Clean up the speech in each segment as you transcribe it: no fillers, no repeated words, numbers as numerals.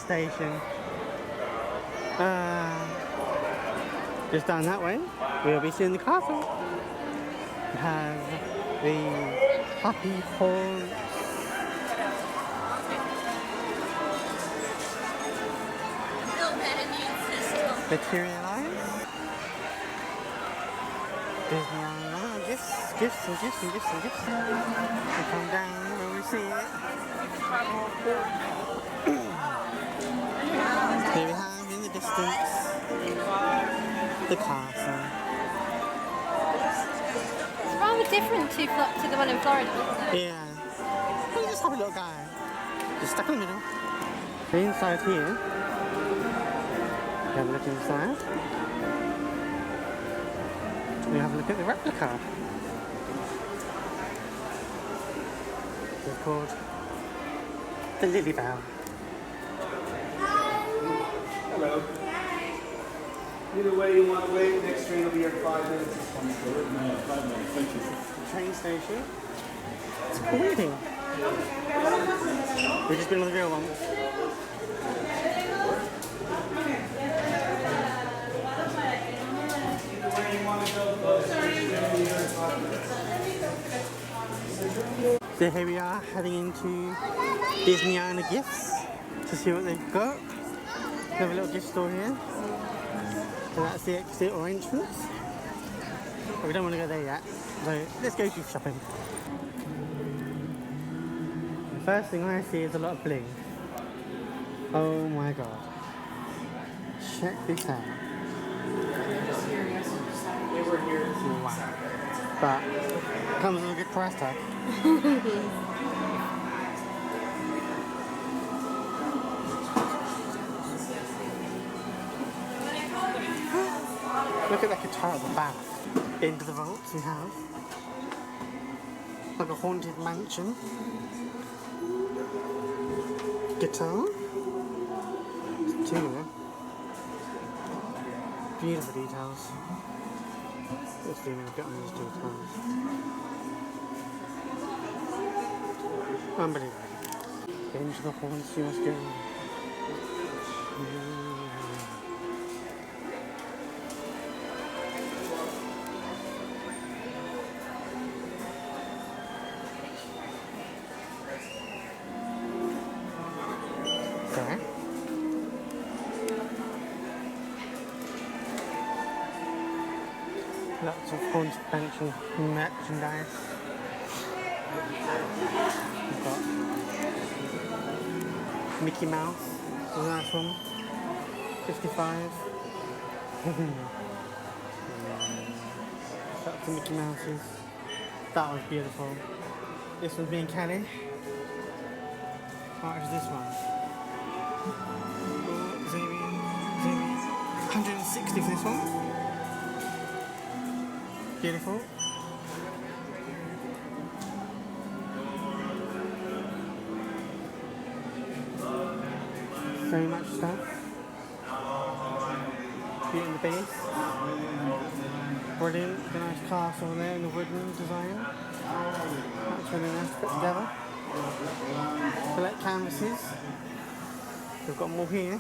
station. Just down that way, we'll be seeing the castle. It has the happy horn. Materialize. Disneyland Railroad. Gifts and gifts and gifts and gifts. We come down when we see it. Here we have in the distance the castle. It's rather different to the one in Florida, isn't it? Yeah. Look at this happy little guy. Just stuck in the middle. Inside here, we have a look inside. We have a look at the replica. It's called the Lily Bell. Hello. Either way you want to wait, next train will be here in 5 minutes. No, 5 minutes, thank you. Train station. It's cool meeting. We've just been on the real one. So here we are heading into Disneyland Gifts to see what they've got. They have a little gift store here. So that's the exit or entrance. But we don't want to go there yet. So let's go gift shopping. The first thing I see is a lot of bling. Oh my god. Check this out. They were here. Wow. But it comes with a good price tag. Look at that guitar at the back. Into the vaults we have. Like a haunted mansion. Guitar. There's two there. Beautiful details. Let's see if we can get on these details. Unbelievable. Get into the hall and see what's going on. Okay. Lots of haunted mansion merchandise. We've got Mickey Mouse, the nice one, 55. Lots of Mickey Mouses. That was beautiful. This one's being Kelly. How much is this one? Zoom 160 for this one. Beautiful. So much stuff. Beauty in the base. Brilliant. The nice castle there in the wooden design. That's really nice to put together. Select canvases. We've got more here.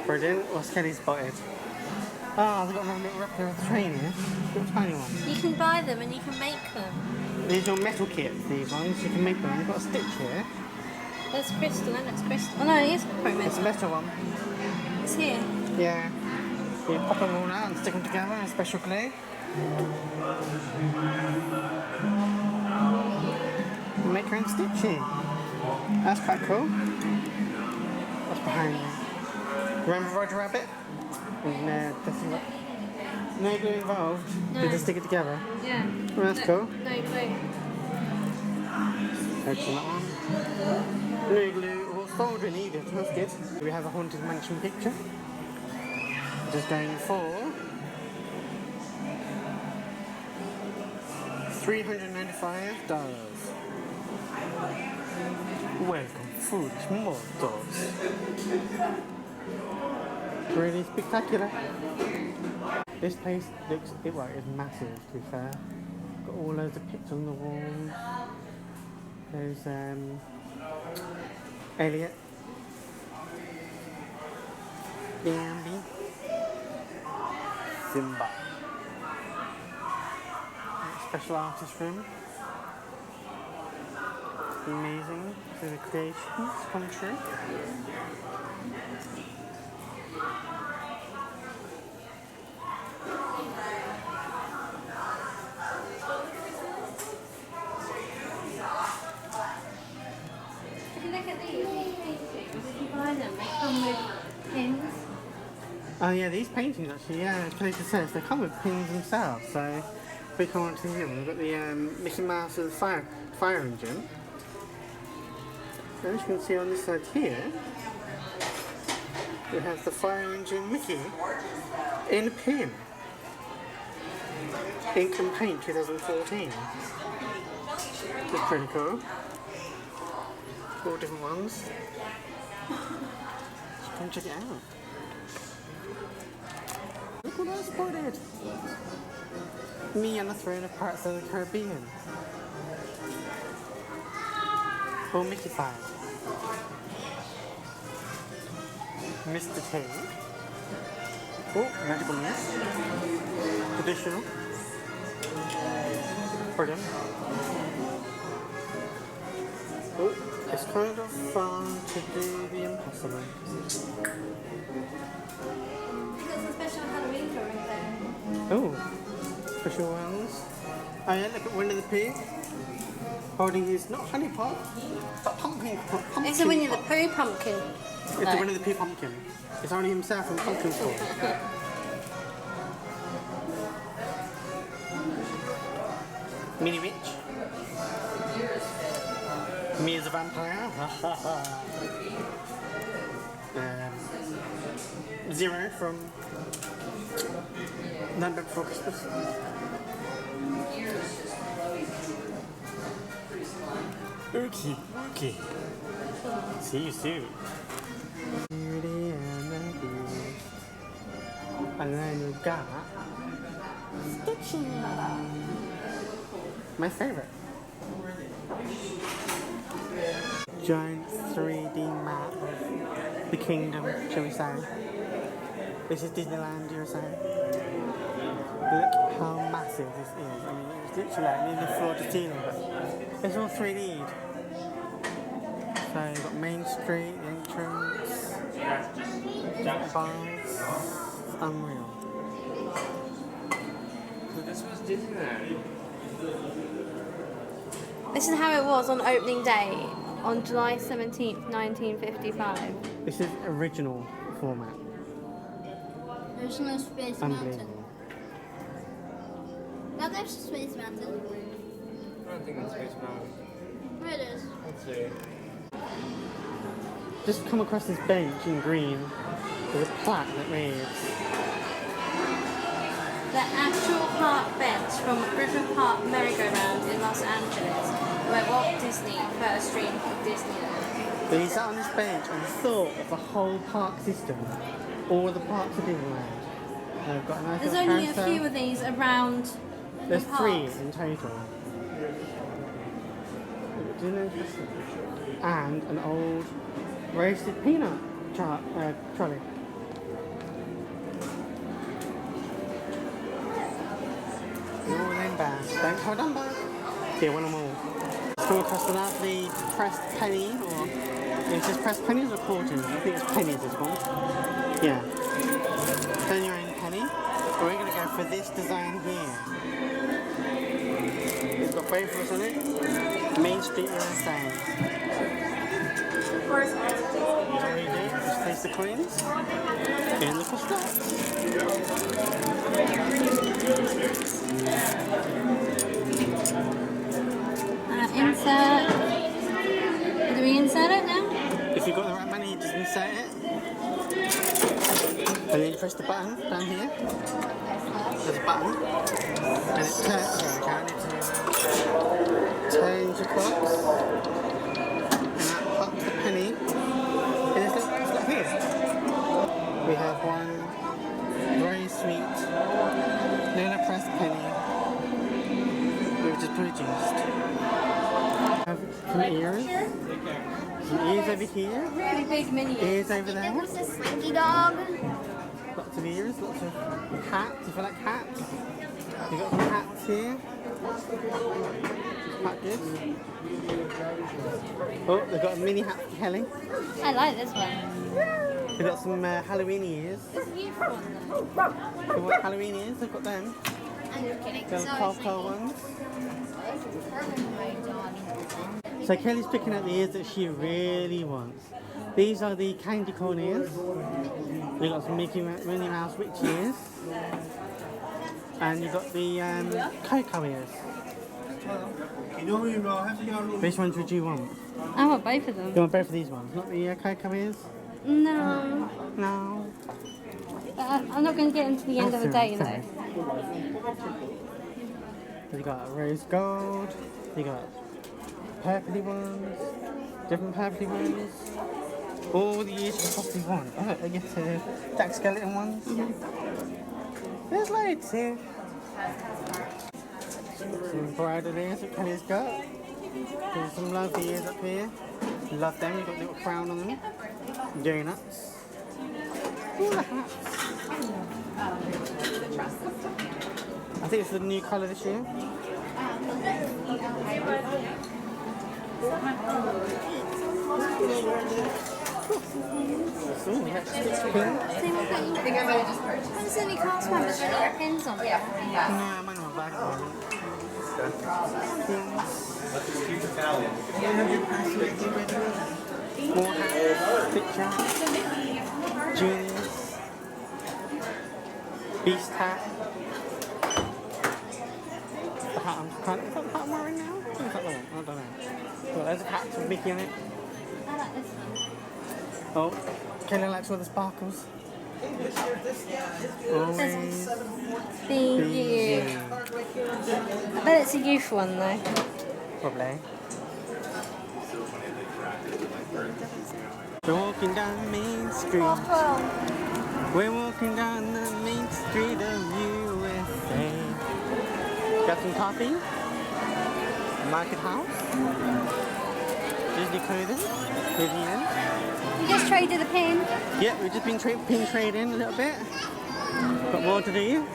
Brilliant. What's Kelly spotted? Ah, they've got another little replica of the train here. Little tiny one. You can buy them and you can make them. These are metal kits, these ones. You can make them. You've got a stitch here. That's crystal, and that's crystal. Oh no, it is quite It's a metal. metal one. It's here. Yeah. You pop them all out and stick them together in special glue. You make your own stitching. That's quite cool. What's behind you? Remember Roger Rabbit? No glue involved. No. They just stick it together. Yeah. Well, that's cool. No glue. Excellent one. No glue or solder needed. That's good. We have a haunted mansion picture. Just going for $395. Welcome, foolish mortals. Really spectacular. This place looks, it is massive to be fair. Got all loads of pictures on the walls. There's Elliot, Bambi, Simba. Special artist room. Amazing. So the creations come true. If you look at these paintings, if you buy them, they come with pins. Oh yeah, these paintings actually, yeah, as Felicia says, they come with pins themselves, so if we come on to here, we've got the Mickey Mouse with the fire engine. And as you can see on this side here, we have the fire engine Mickey in a pin. Ink and Paint 2014. It's pretty cool. 4 different ones. Just come check it out. Look what I spotted! Me on the throne of Pirates of the Caribbean. Or Mickey Five. Mr. Toad. Oh, Magical Mist. Traditional. Brilliant. Oh, it's kind of fun to do the impossible. There's a special Halloween drawing there. Oh, special ones. Oh yeah, look at Winnie the Pooh. Holding his, not honey pot, but pumpkin. It's a Winnie the Pooh pumpkin. It's the Winnie the Pooh pumpkin. It's only himself in pumpkin form. Mini Rich. Me as a vampire. Zero from Nightmare Before Christmas. Okay, okay. See you soon. Beauty and the Beast. And then we've got Stitching. My favorite. Giant 3D map of the kingdom, shall we say. This is Disneyland, USA. Look how massive this is. I mean, it's literally like nearly floor to ceiling, but it's all 3D'd. So you've got Main Street, the entrance, bars. It's unreal. So this was Disneyland. This is how it was on opening day on July 17th, 1955. This is original format. Original Space Mountain. Unbelievable. Now there's Space Mountain. I don't think that's Space Mountain. Where it is? Let's see. Just come across this bench in green with a plaque that reads, The actual park bench from Griffith Park Merry-Go-Round in Los Angeles, where Walt Disney first dreamed of Disneyland. so he sat on this bench and thought of the whole park system, all the parks of Disneyland. And I've got a nice There's little only a carousel. few of these around There's the 3 parks. in total. And an old roasted peanut trolley. All in bags. Don't hold on back. See, I want them all. Let's come across the lovely pressed penny, or is this pressed pennies or quarters? I think it's pennies this one. Yeah. Turn your own penny. But we're going to go for this design here. It's got both of us on it. Main Street USA. What do we do? Just place the coins in the first Insert. Do we insert it now? If you've got the right money, you just insert it. And then you press the button down here. There's a button. And it turns. Sorry, I need to change the clocks. And that pops the penny. And it's like here. We have one very sweet Nana pressed penny. We've just produced. We have some ears. Some ears over here. Really big mini. Ears over there. What's this slinky dog? Lots of ears, lots of hats, if you like hats. You've got some hats here. Quite good. Oh, they've got a mini hat for Kelly. I like this one. They've got some Halloween ears. This youth one You want Halloween ears? They've got them. I'm kidding. They're Coco ones. So Kelly's picking out the ears that she really wants. These are the candy corn ears. You've got some Minnie Mouse witch ears. And you've got the Coco ears. Which ones would you want? I want both of them. You want both of these ones, not the Coco ears? No. No. I'm not going to get into the end of the day, you know. You got rose gold. You got purpley ones. Different purpley ones. All the ears you possibly want. Oh, I get Jack Skeleton ones. There's loads here. Some bridal ears that Kelly's got. There's some lovely ears up here. Love them. You've got a little crown on them. Donuts. All the hats. I think it's the new colour this year. Ooh, that's pink. See what When's any cast members with their pins on? No, I'm on my back one. More hats, picture, jeans, beast hat. The hat I'm trying. Is that the hat I'm wearing now? Or is that the one? I don't know. Well, there's a hat with Mickey on it. I like this one. Oh, Kelly likes all the sparkles. Always The youth. I bet it's a youth one though. probably. We're walking down Main Street. We're walking down the main street of USA. Got some coffee. Market House. Disney clothing. Vivian. You just traded a pin. Yeah, we've just been pin trading a little bit. Got more to do.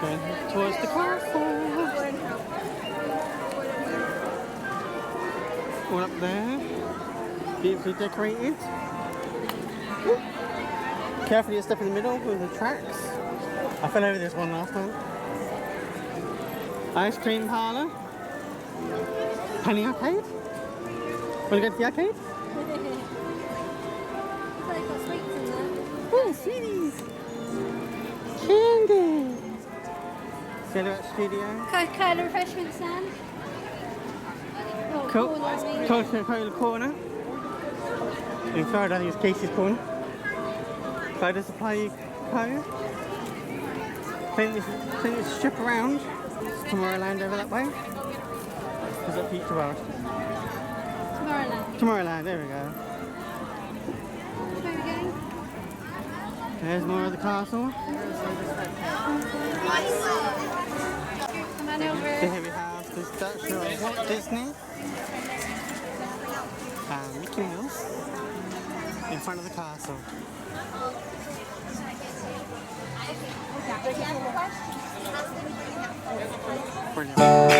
Going towards the castle. All up there. Beautifully decorated. Carefully step in the middle with the tracks. I fell over this one last time. Ice cream parlour. Penny arcade? Want to go to the arcade? They've got sweets in there. Oh, sweeties! Candy! Silhouette Studio. Coca-Cola refreshment stand. Oh, Coca-Cola corner. In Florida, I think it's Casey's corner. Florida Supply Co. Think this strip around. Tomorrowland over that way. Is that Future World? Tomorrowland. Tomorrowland, there we go. Where are we going? There's more of the castle. Come on over. Here we have the statue of Walt Disney and Mickey Mouse in front of the castle. Brilliant.